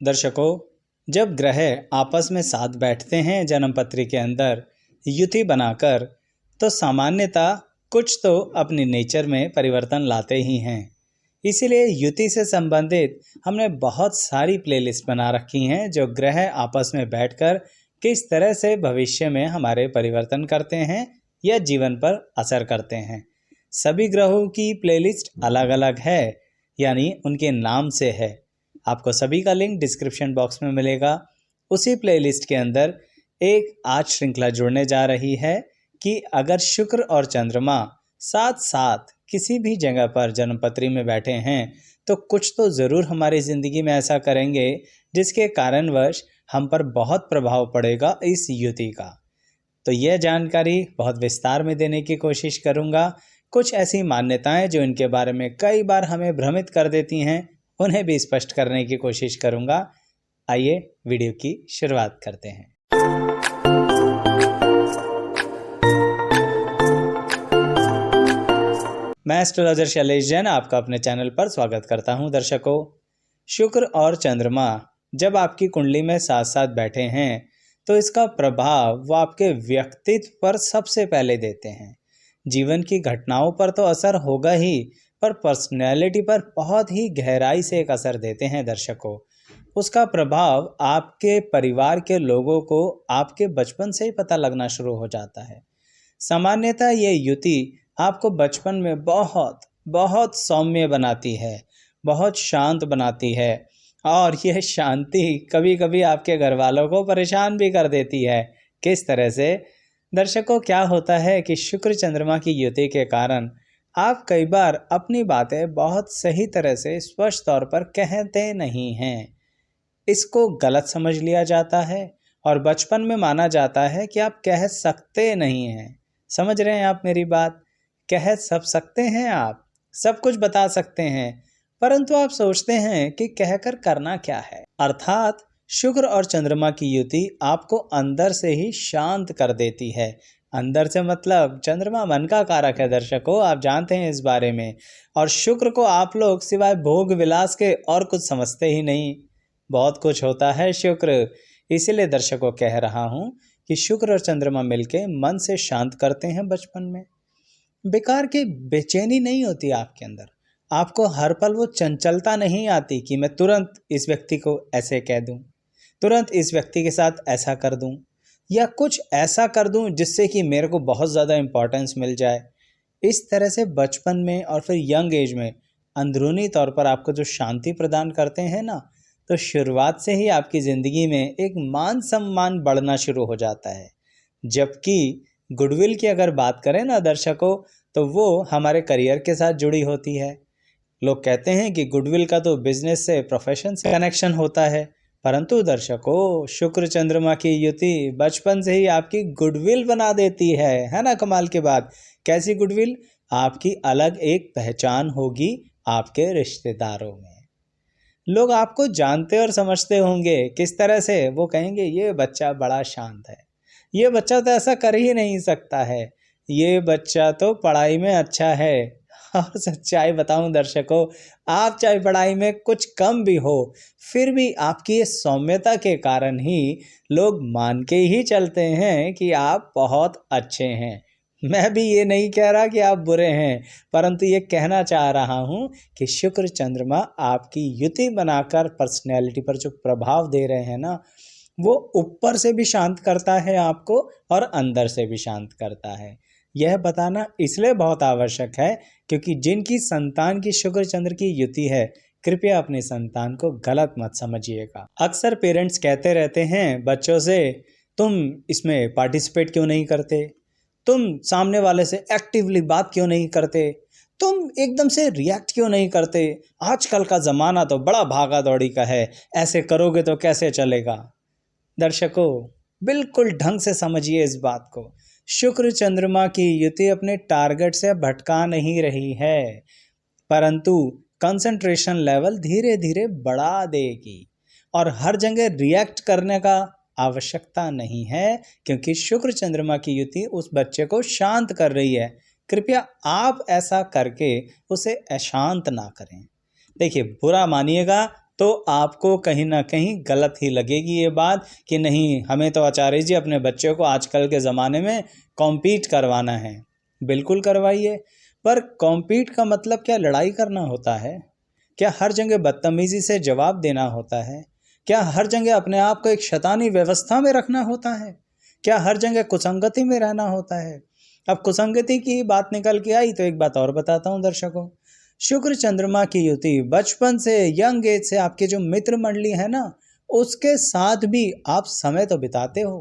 दर्शकों, जब ग्रह आपस में साथ बैठते हैं जन्मपत्री के अंदर युति बनाकर, तो सामान्यतः कुछ तो अपनी नेचर में परिवर्तन लाते ही हैं। इसीलिए युति से संबंधित हमने बहुत सारी प्लेलिस्ट बना रखी हैं जो ग्रह आपस में बैठकर किस तरह से भविष्य में हमारे परिवर्तन करते हैं या जीवन पर असर करते हैं। सभी ग्रहों की प्लेलिस्ट अलग अलग है, यानी उनके नाम से है। आपको सभी का लिंक डिस्क्रिप्शन बॉक्स में मिलेगा। उसी प्लेलिस्ट के अंदर एक आज श्रृंखला जुड़ने जा रही है कि अगर शुक्र और चंद्रमा साथ साथ किसी भी जगह पर जन्मपत्री में बैठे हैं तो कुछ तो ज़रूर हमारी ज़िंदगी में ऐसा करेंगे जिसके कारणवश हम पर बहुत प्रभाव पड़ेगा इस युति का। तो यह जानकारी बहुत विस्तार में देने की कोशिश करूँगा। कुछ ऐसी मान्यताएं जो इनके बारे में कई बार हमें भ्रमित कर देती हैं, उन्हें भी स्पष्ट करने की कोशिश करूँगा। आइए वीडियो की शुरुआत करते हैं। मैं एस्ट्रोलॉजर शैलेश जैन आपका अपने चैनल पर स्वागत करता हूं। दर्शकों, शुक्र और चंद्रमा जब आपकी कुंडली में साथ साथ बैठे हैं तो इसका प्रभाव वो आपके व्यक्तित्व पर सबसे पहले देते हैं। जीवन की घटनाओं पर तो असर होगा ही, पर पर्सनैलिटी पर बहुत ही गहराई से एक असर देते हैं। दर्शकों, उसका प्रभाव आपके परिवार के लोगों को आपके बचपन से ही पता लगना शुरू हो जाता है। सामान्यतः ये युति आपको बचपन में बहुत बहुत सौम्य बनाती है, बहुत शांत बनाती है, और यह शांति कभी कभी आपके घर वालों को परेशान भी कर देती है। किस तरह से? दर्शकों, क्या होता है कि शुक्र चंद्रमा की युति के कारण आप कई बार अपनी बातें बहुत सही तरह से स्पष्ट तौर पर कहते नहीं हैं। इसको गलत समझ लिया जाता है और बचपन में माना जाता है कि आप कह सकते नहीं हैं। समझ रहे हैं आप मेरी बात? कह सब सकते हैं, आप सब कुछ बता सकते हैं, परंतु आप सोचते हैं कि कहकर करना क्या है। अर्थात शुक्र और चंद्रमा की युति आपको अंदर से ही शांत कर देती है। अंदर से मतलब चंद्रमा मन का कारक है। दर्शकों, आप जानते हैं इस बारे में। और शुक्र को आप लोग सिवाय भोग विलास के और कुछ समझते ही नहीं। बहुत कुछ होता है शुक्र। इसीलिए दर्शकों कह रहा हूँ कि शुक्र और चंद्रमा मिलके मन से शांत करते हैं। बचपन में बेकार की बेचैनी नहीं होती आपके अंदर। आपको हर पल वो चंचलता नहीं आती कि मैं तुरंत इस व्यक्ति को ऐसे कह दूं, तुरंत इस व्यक्ति के साथ ऐसा कर दूं, या कुछ ऐसा कर दूं जिससे कि मेरे को बहुत ज़्यादा इम्पोर्टेंस मिल जाए। इस तरह से बचपन में और फिर यंग एज में अंदरूनी तौर पर आपको जो शांति प्रदान करते हैं ना, तो शुरुआत से ही आपकी ज़िंदगी में एक मान सम्मान बढ़ना शुरू हो जाता है। जबकि गुडविल की अगर बात करें ना दर्शकों, तो वो हमारे करियर के साथ जुड़ी होती है। लोग कहते हैं कि गुडविल का तो बिजनेस से, प्रोफेशन से कनेक्शन होता है, परंतु दर्शकों शुक्र चंद्रमा की युति बचपन से ही आपकी गुडविल बना देती है ना? कमाल की बात। कैसी गुडविल? आपकी अलग एक पहचान होगी आपके रिश्तेदारों में। लोग आपको जानते और समझते होंगे। किस तरह से? वो कहेंगे ये बच्चा बड़ा शांत है, ये बच्चा तो ऐसा कर ही नहीं सकता है, ये बच्चा तो पढ़ाई में अच्छा है। और सच्चाई बताऊं दर्शकों, आप चाहे पढ़ाई में कुछ कम भी हो, फिर भी आपकी ये सौम्यता के कारण ही लोग मान के ही चलते हैं कि आप बहुत अच्छे हैं। मैं भी ये नहीं कह रहा कि आप बुरे हैं, परंतु ये कहना चाह रहा हूँ कि शुक्र चंद्रमा आपकी युति बनाकर पर्सनैलिटी पर जो प्रभाव दे रहे हैं ना, वो ऊपर से भी शांत करता है आपको और अंदर से भी शांत करता है। यह बताना इसलिए बहुत आवश्यक है क्योंकि जिनकी संतान की शुक्र चंद्र की युति है, कृपया अपनी संतान को गलत मत समझिएगा। अक्सर पेरेंट्स कहते रहते हैं बच्चों से, तुम इसमें पार्टिसिपेट क्यों नहीं करते, तुम सामने वाले से एक्टिवली बात क्यों नहीं करते, तुम एकदम से रिएक्ट क्यों नहीं करते, आजकल का ज़माना तो बड़ा भागा दौड़ी का है, ऐसे करोगे तो कैसे चलेगा। दर्शकों, बिल्कुल ढंग से समझिए इस बात को। शुक्र चंद्रमा की युति अपने टारगेट से भटका नहीं रही है, परंतु कंसंट्रेशन लेवल धीरे धीरे बढ़ा देगी और हर जगह रिएक्ट करने का आवश्यकता नहीं है, क्योंकि शुक्र चंद्रमा की युति उस बच्चे को शांत कर रही है। कृपया आप ऐसा करके उसे अशांत ना करें। देखिए, बुरा मानिएगा तो आपको कहीं ना कहीं गलत ही लगेगी ये बात कि नहीं, हमें तो आचार्य जी अपने बच्चों को आजकल के ज़माने में कॉम्पीट करवाना है। बिल्कुल करवाइए, पर कॉम्पीट का मतलब क्या लड़ाई करना होता है? क्या हर जगह बदतमीज़ी से जवाब देना होता है? क्या हर जगह अपने आप को एक शैतानी व्यवस्था में रखना होता है? क्या हर जगह कुसंगति में रहना होता है? अब कुसंगति की बात निकल के आई तो एक बात और बताता हूँ दर्शकों। शुक्र चंद्रमा की युति बचपन से, यंग एज से आपके जो मित्र मंडली है ना, उसके साथ भी आप समय तो बिताते हो,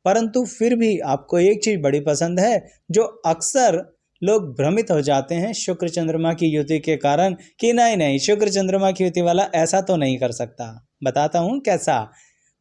परंतु फिर भी आपको एक चीज बड़ी पसंद है जो अक्सर लोग भ्रमित हो जाते हैं शुक्र चंद्रमा की युति के कारण कि नहीं नहीं, शुक्र चंद्रमा की युति वाला ऐसा तो नहीं कर सकता। बताता हूँ कैसा।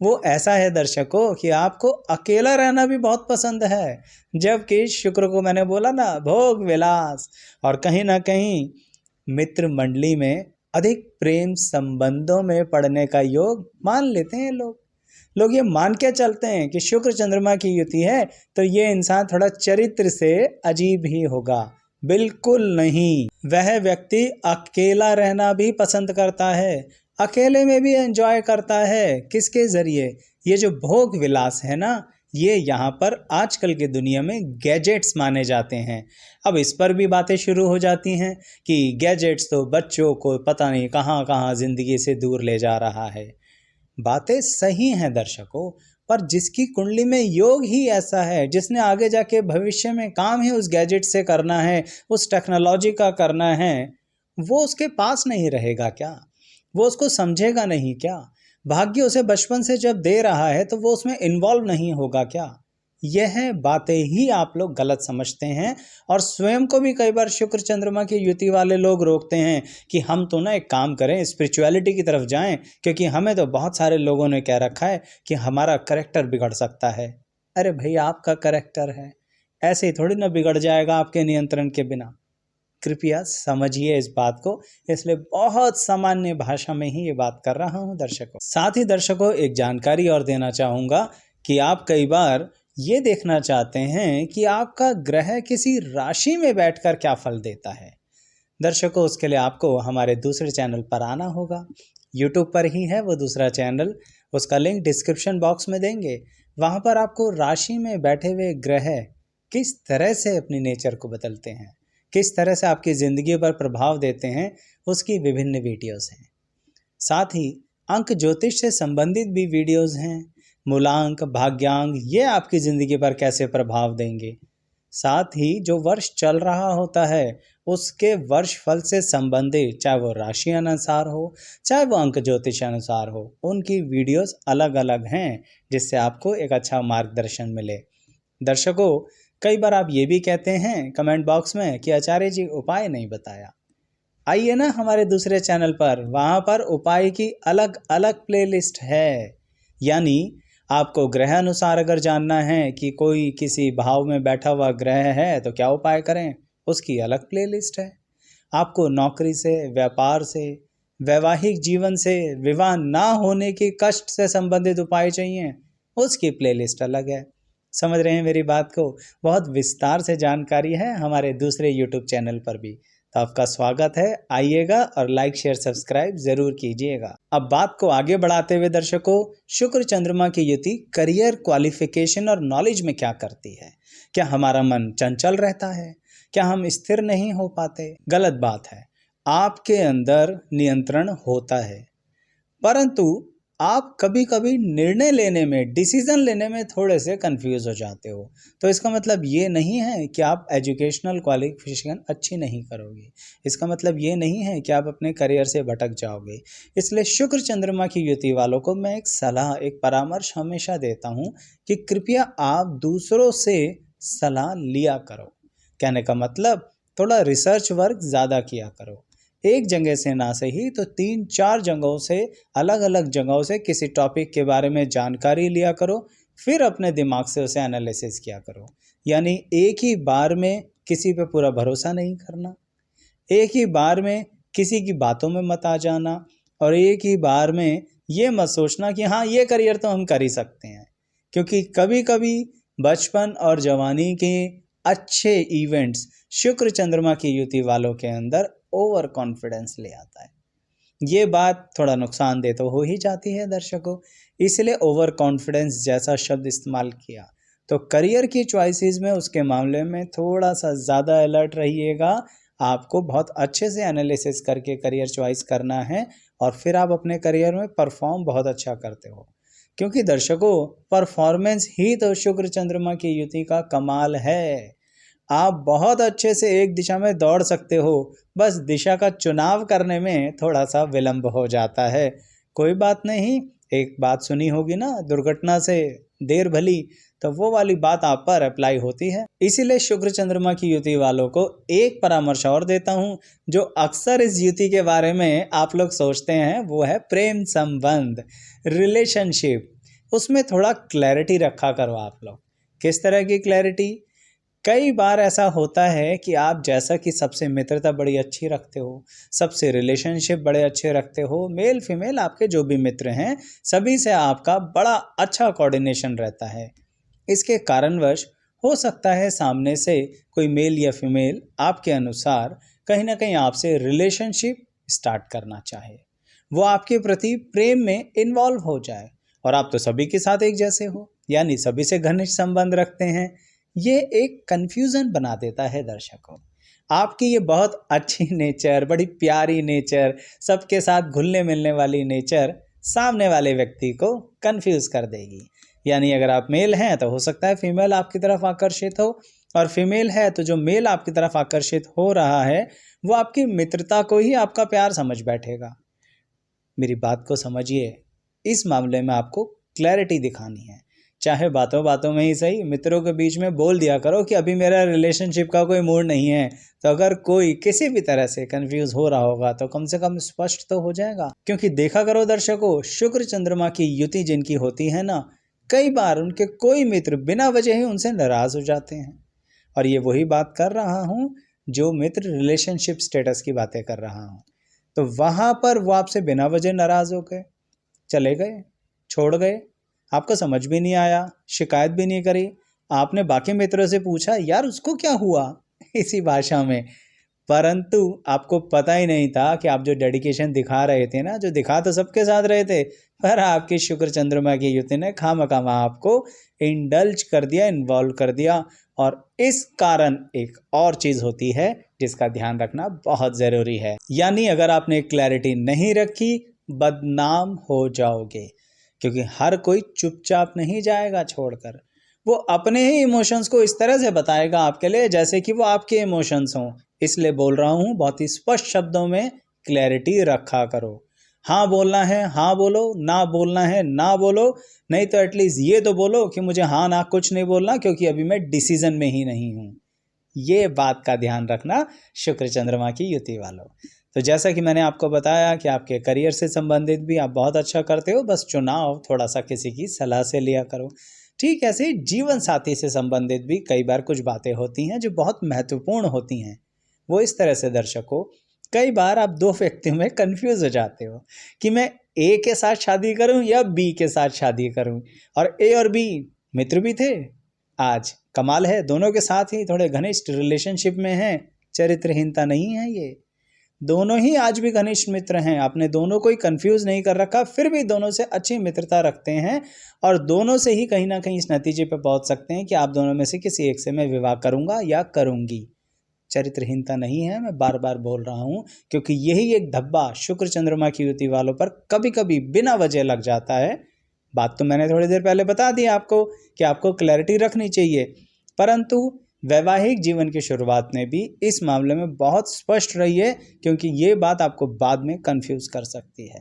वो ऐसा है दर्शकों कि आपको अकेला रहना भी बहुत पसंद है, जबकि शुक्र को मैंने बोला ना भोग विलास, और कहीं ना कहीं मित्र मंडली में अधिक प्रेम संबंधों में पड़ने का योग मान लेते हैं लोग। लोग ये मान के चलते हैं कि शुक्र चंद्रमा की युति है तो ये इंसान थोड़ा चरित्र से अजीब ही होगा। बिल्कुल नहीं, वह व्यक्ति अकेला रहना भी पसंद करता है, अकेले में भी एंजॉय करता है। किसके जरिए? ये जो भोग विलास है ना, ये यहाँ पर आजकल की दुनिया में गैजेट्स माने जाते हैं। अब इस पर भी बातें शुरू हो जाती हैं कि गैजेट्स तो बच्चों को पता नहीं कहाँ कहाँ जिंदगी से दूर ले जा रहा है। बातें सही हैं दर्शकों, पर जिसकी कुंडली में योग ही ऐसा है, जिसने आगे जाके भविष्य में काम ही उस गैजेट से करना है, उस टेक्नोलॉजी का करना है, वो उसके पास नहीं रहेगा क्या? वो उसको समझेगा नहीं क्या? भाग्य उसे बचपन से जब दे रहा है तो वो उसमें इन्वॉल्व नहीं होगा क्या? यह बातें ही आप लोग गलत समझते हैं, और स्वयं को भी कई बार शुक्र चंद्रमा की युति वाले लोग रोकते हैं कि हम तो ना एक काम करें, स्पिरिचुअलिटी की तरफ जाएं, क्योंकि हमें तो बहुत सारे लोगों ने कह रखा है कि हमारा करेक्टर बिगड़ सकता है। अरे भाई, आपका करेक्टर है, ऐसे ही थोड़ी ना बिगड़ जाएगा आपके नियंत्रण के बिना। कृपया समझिए इस बात को, इसलिए बहुत सामान्य भाषा में ही ये बात कर रहा हूँ दर्शकों। साथ ही दर्शकों, एक जानकारी और देना चाहूँगा कि आप कई बार ये देखना चाहते हैं कि आपका ग्रह किसी राशि में बैठकर क्या फल देता है। दर्शकों, उसके लिए आपको हमारे दूसरे चैनल पर आना होगा। यूट्यूब पर ही है वो दूसरा चैनल, उसका लिंक डिस्क्रिप्शन बॉक्स में देंगे। वहाँ पर आपको राशि में बैठे हुए ग्रह किस तरह से अपनी नेचर को बदलते हैं, किस तरह से आपकी ज़िंदगी पर प्रभाव देते हैं, उसकी विभिन्न वीडियोस हैं। साथ ही अंक ज्योतिष से संबंधित भी वीडियोस हैं। मूलांक, भाग्यांक, ये आपकी ज़िंदगी पर कैसे प्रभाव देंगे। साथ ही जो वर्ष चल रहा होता है उसके वर्ष फल से संबंधित, चाहे वो राशि अनुसार हो, चाहे वो अंक ज्योतिष अनुसार हो, उनकी वीडियोस अलग अलग हैं, जिससे आपको एक अच्छा मार्गदर्शन मिले। दर्शकों, कई बार आप ये भी कहते हैं कमेंट बॉक्स में कि आचार्य जी उपाय नहीं बताया। आइए ना हमारे दूसरे चैनल पर, वहाँ पर उपाय की अलग अलग प्लेलिस्ट है। यानी आपको ग्रह अनुसार अगर जानना है कि कोई किसी भाव में बैठा हुआ ग्रह है तो क्या उपाय करें, उसकी अलग प्लेलिस्ट है। आपको नौकरी से, व्यापार से, वैवाहिक जीवन से, विवाह ना होने की कष्ट से संबंधित उपाय चाहिए, उसकी प्लेलिस्ट अलग है। समझ रहे हैं मेरी बात को? बहुत विस्तार से जानकारी है हमारे दूसरे यूट्यूब चैनल पर भी। तो आपका स्वागत है, आइएगा और लाइक शेयर सब्सक्राइब जरूर कीजिएगा। अब बात को आगे बढ़ाते हुए दर्शकों, शुक्र चंद्रमा की युति करियर, क्वालिफिकेशन और नॉलेज में क्या करती है? क्या हमारा मन चंचल रहता है? क्या हम स्थिर नहीं हो पाते? गलत बात है, आपके अंदर नियंत्रण होता है, परंतु आप कभी कभी निर्णय लेने में, डिसीजन लेने में थोड़े से कंफ्यूज हो जाते हो। तो इसका मतलब ये नहीं है कि आप एजुकेशनल क्वालिफिकेशन अच्छी नहीं करोगे, इसका मतलब ये नहीं है कि आप अपने करियर से भटक जाओगे। इसलिए शुक्र चंद्रमा की युति वालों को मैं एक सलाह, एक परामर्श हमेशा देता हूँ कि कृपया आप दूसरों से सलाह लिया करो। कहने का मतलब, थोड़ा रिसर्च वर्क ज़्यादा किया करो। एक जगह से ना सही तो 3-4 जगहों से, अलग अलग जगहों से किसी टॉपिक के बारे में जानकारी लिया करो, फिर अपने दिमाग से उसे एनालिसिस किया करो। यानी एक ही बार में किसी पे पूरा भरोसा नहीं करना, एक ही बार में किसी की बातों में मत आ जाना, और एक ही बार में ये मत सोचना कि हाँ ये करियर तो हम कर ही सकते हैं। क्योंकि कभी कभी बचपन और जवानी के अच्छे इवेंट्स शुक्र चंद्रमा की युति वालों के अंदर ओवर कॉन्फिडेंस ले आता है। ये बात थोड़ा नुकसानदेह तो हो ही जाती है दर्शकों, इसलिए ओवर कॉन्फिडेंस जैसा शब्द इस्तेमाल किया। तो करियर की चॉइसेस में उसके मामले में थोड़ा सा ज़्यादा अलर्ट रहिएगा। आपको बहुत अच्छे से एनालिसिस करके करियर चॉइस करना है और फिर आप अपने करियर में परफॉर्म बहुत अच्छा करते हो, क्योंकि दर्शकों परफॉर्मेंस ही तो शुक्र चंद्रमा की युति का कमाल है। आप बहुत अच्छे से एक दिशा में दौड़ सकते हो, बस दिशा का चुनाव करने में थोड़ा सा विलंब हो जाता है। कोई बात नहीं, एक बात सुनी होगी ना, दुर्घटना से देर भली, तो वो वाली बात आप पर अप्लाई होती है। इसीलिए शुक्र चंद्रमा की युति वालों को एक परामर्श और देता हूँ, जो अक्सर इस युति के बारे में आप लोग सोचते हैं, वो है प्रेम संबंध, रिलेशनशिप। उसमें थोड़ा क्लैरिटी रखा करो आप लोग। किस तरह की क्लैरिटी? कई बार ऐसा होता है कि आप जैसा कि सबसे मित्रता बड़ी अच्छी रखते हो, सबसे रिलेशनशिप बड़े अच्छे रखते हो, मेल फीमेल आपके जो भी मित्र हैं सभी से आपका बड़ा अच्छा कोऑर्डिनेशन रहता है। इसके कारणवश हो सकता है सामने से कोई मेल या फीमेल आपके अनुसार कहीं ना कहीं आपसे रिलेशनशिप स्टार्ट करना चाहे, वो आपके प्रति प्रेम में इन्वॉल्व हो जाए, और आप तो सभी के साथ एक जैसे हो, यानी सभी से घनिष्ठ संबंध रखते हैं। ये एक कन्फ्यूज़न बना देता है दर्शकों। आपकी ये बहुत अच्छी नेचर, बड़ी प्यारी नेचर, सबके साथ घुलने मिलने वाली नेचर सामने वाले व्यक्ति को कंफ्यूज कर देगी। यानी अगर आप मेल हैं तो हो सकता है फीमेल आपकी तरफ आकर्षित हो, और फीमेल है तो जो मेल आपकी तरफ आकर्षित हो रहा है वो आपकी मित्रता को ही आपका प्यार समझ बैठेगा। मेरी बात को समझिए, इस मामले में आपको क्लैरिटी दिखानी है। चाहे बातों बातों में ही सही, मित्रों के बीच में बोल दिया करो कि अभी मेरा रिलेशनशिप का कोई मूड नहीं है। तो अगर कोई किसी भी तरह से कंफ्यूज हो रहा होगा तो कम से कम स्पष्ट तो हो जाएगा। क्योंकि देखा करो दर्शकों, शुक्र चंद्रमा की युति जिनकी होती है ना, कई बार उनके कोई मित्र बिना वजह ही उनसे नाराज हो जाते हैं। और ये वही बात कर रहा हूँ जो मित्र रिलेशनशिप स्टेटस की बातें कर रहा हूँ। तो वहाँ पर वो आपसे बिना वजह नाराज हो गए, चले गए, छोड़ गए, आपको समझ भी नहीं आया, शिकायत भी नहीं करी। आपने बाकी मित्रों से पूछा यार उसको क्या हुआ इसी भाषा में, परंतु आपको पता ही नहीं था कि आप जो डेडिकेशन दिखा रहे थे ना, जो दिखा तो सबके साथ रहे थे, पर आपकी शुक्र चंद्रमा की युति ने खामखामा आपको इंडल्ज कर दिया, इन्वॉल्व कर दिया। और इस कारण एक और चीज़ होती है जिसका ध्यान रखना बहुत ज़रूरी है, यानी अगर आपने क्लैरिटी नहीं रखी बदनाम हो जाओगे। क्योंकि हर कोई चुपचाप नहीं जाएगा छोड़कर, वो अपने ही इमोशंस को इस तरह से बताएगा आपके लिए जैसे कि वो आपके इमोशंस हों। इसलिए बोल रहा हूँ, बहुत ही स्पष्ट शब्दों में क्लैरिटी रखा करो। हाँ बोलना है हाँ बोलो, ना बोलना है ना बोलो, नहीं तो एटलीस्ट ये तो बोलो कि मुझे हाँ ना कुछ नहीं बोलना, क्योंकि अभी मैं डिसीजन में ही नहीं हूँ। ये बात का ध्यान रखना शुक्र चंद्रमा की युति वालों। तो जैसा कि मैंने आपको बताया कि आपके करियर से संबंधित भी आप बहुत अच्छा करते हो, बस चुनाव थोड़ा सा किसी की सलाह से लिया करो। ठीक ऐसे जीवन साथी से संबंधित भी कई बार कुछ बातें होती हैं जो बहुत महत्वपूर्ण होती हैं। वो इस तरह से दर्शकों, कई बार आप दो व्यक्तियों में कंफ्यूज हो जाते हो कि मैं ए के साथ शादी करूं या बी के साथ शादी करूं, और ए और बी मित्र भी थे। आज कमाल है, दोनों के साथ ही थोड़े घनिष्ठ रिलेशनशिप में हैं, चरित्रहीनता नहीं है ये, दोनों ही आज भी घनिष्ठ मित्र हैं। आपने दोनों को ही कंफ्यूज नहीं कर रखा, फिर भी दोनों से अच्छी मित्रता रखते हैं, और दोनों से ही कहीं ना कहीं इस नतीजे पर पहुंच सकते हैं कि आप दोनों में से किसी एक से मैं विवाह करूंगा या करूंगी। चरित्रहीनता नहीं है, मैं बार बार बोल रहा हूँ, क्योंकि यही एक धब्बा शुक्र चंद्रमा की युति वालों पर कभी कभी बिना वजह लग जाता है। बात तो मैंने थोड़ी देर पहले बता दी आपको कि आपको क्लैरिटी रखनी चाहिए, परंतु वैवाहिक जीवन की शुरुआत में भी इस मामले में बहुत स्पष्ट रहिए, क्योंकि ये बात आपको बाद में कंफ्यूज कर सकती है।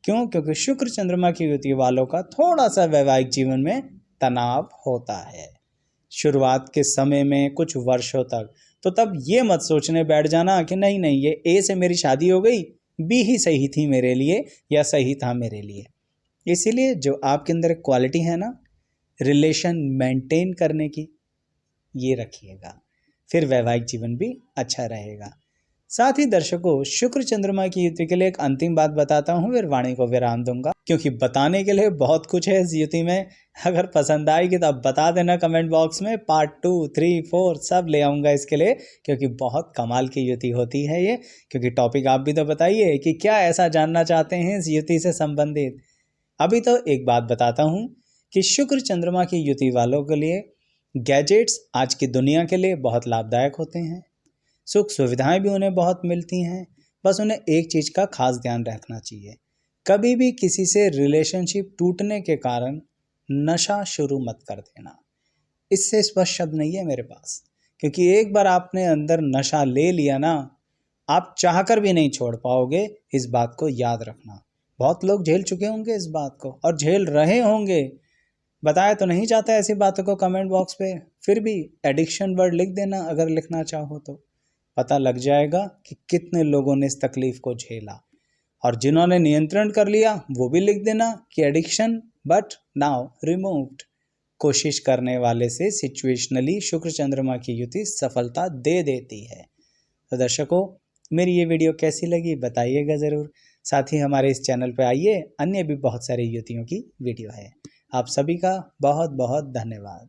क्यों? क्योंकि शुक्र चंद्रमा की युति वालों का थोड़ा सा वैवाहिक जीवन में तनाव होता है शुरुआत के समय में, कुछ वर्षों तक। तो तब ये मत सोचने बैठ जाना कि नहीं नहीं ये ए से मेरी शादी हो गई, बी ही सही थी मेरे लिए या सही था मेरे लिए। इसीलिए जो आपके अंदर क्वालिटी है ना, रिलेशन मेंटेन करने की, ये रखिएगा, फिर वैवाहिक जीवन भी अच्छा रहेगा। साथ ही दर्शकों, शुक्र चंद्रमा की युति के लिए एक अंतिम बात बताता हूँ, फिर वाणी को विराम दूंगा क्योंकि बताने के लिए बहुत कुछ है इस युति में। अगर पसंद आएगी तो आप बता देना कमेंट बॉक्स में, पार्ट 2, 3, 4 सब ले आऊँगा इसके लिए, क्योंकि बहुत कमाल की युति होती है ये। क्योंकि टॉपिक आप भी तो बताइए कि क्या ऐसा जानना चाहते हैं इस युति से संबंधित। अभी तो एक बात बताता हूँ कि शुक्र चंद्रमा की युति वालों के लिए गैजेट्स आज की दुनिया के लिए बहुत लाभदायक होते हैं। सुख सुविधाएं भी उन्हें बहुत मिलती हैं। बस उन्हें एक चीज़ का खास ध्यान रखना चाहिए, कभी भी किसी से रिलेशनशिप टूटने के कारण नशा शुरू मत कर देना। इससे स्पष्ट शब्द नहीं है मेरे पास, क्योंकि एक बार आपने अंदर नशा ले लिया ना, आप चाहकर भी नहीं छोड़ पाओगे। इस बात को याद रखना। बहुत लोग झेल चुके होंगे इस बात को और झेल रहे होंगे। बताया तो नहीं जाता ऐसी बातों को कमेंट बॉक्स पे, फिर भी एडिक्शन वर्ड लिख देना अगर लिखना चाहो तो। पता लग जाएगा कि कितने लोगों ने इस तकलीफ को झेला, और जिन्होंने नियंत्रण कर लिया वो भी लिख देना कि एडिक्शन बट नाउ रिमूव्ड। कोशिश करने वाले से सिचुएशनली शुक्र चंद्रमा की युति सफलता दे देती है। तो दर्शकों, मेरी ये वीडियो कैसी लगी बताइएगा ज़रूर। साथ ही हमारे इस चैनल पर आइए, अन्य भी बहुत सारी युतियों की वीडियो है। आप सभी का बहुत बहुत धन्यवाद।